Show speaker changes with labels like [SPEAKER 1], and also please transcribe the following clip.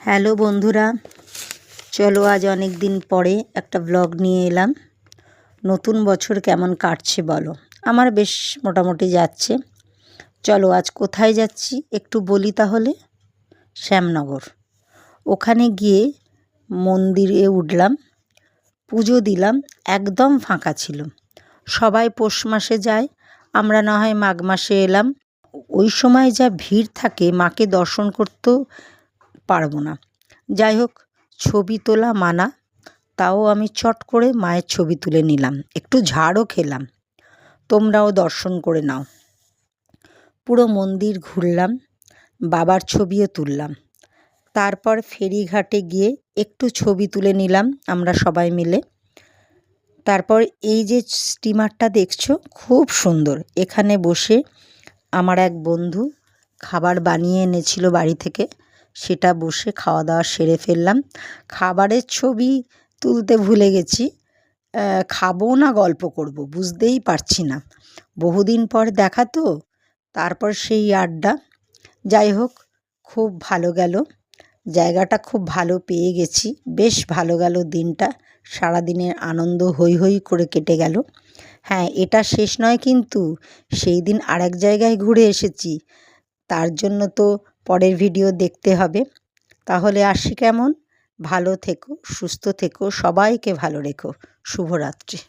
[SPEAKER 1] Hello বন্ধুরা, চলো আজ অনেক দিন পরে একটা ব্লগ নিয়ে এলাম। নতুন বছর কেমন কাটছে বলো? আমার বেশ মোটামুটি যাচ্ছে। চলো আজ কোথায় যাচ্ছি একটু বলি তাহলে। শ্যামনগর। ওখানে গিয়ে মন্দিরে উঠলাম, পুজো দিলাম। একদম ফাঁকা ছিল। সবাই পৌষ মাসে যায়, আমরা না হয় মাঘ মাসে এলাম। ওই সময় যা ভিড় থাকে, মাকে দর্শন করতেও পারবো না। যাই হোক, ছবি তোলা মানা, তাও আমি চট করে মায়ের ছবি তুলে নিলাম, একটু ঝাড়ও খেলাম। তোমরাও দর্শন করে নাও। পুরো মন্দির ঘুরলাম, বাবার ছবিও তুললাম। তারপর ফেরিঘাটে গিয়ে একটু ছবি তুলে নিলাম আমরা সবাই মিলে। তারপর এই যে স্টিমারটা দেখছো, খুব সুন্দর। এখানে বসে আমার এক বন্ধু খাবার বানিয়ে এনেছিল বাড়ি থেকে, সেটা বসে খাওয়া দাওয়া সেরে ফেললাম। খাবারের ছবি তুলতে ভুলে গেছি। খাবো না গল্প করব বুঝতেই পারছি না, বহুদিন পর দেখা তো, তারপর সেই আড্ডা। যাই হোক, খুব ভালো গেল, জায়গাটা খুব ভালো পেয়ে গেছি, বেশ ভালো গেল দিনটা। সারাদিনের আনন্দ হৈ হৈ করে কেটে গেল। হ্যাঁ, এটা শেষ নয় কিন্তু, সেই দিন আরেক জায়গায় ঘুরে এসেছি, তার জন্য তো পরের ভিডিও দেখতে হবে। তাহলে আসি কেমন? ভালো থেকো, সুস্থ থেকো, সবাইকে ভালো রেখো। শুভরাত্রি।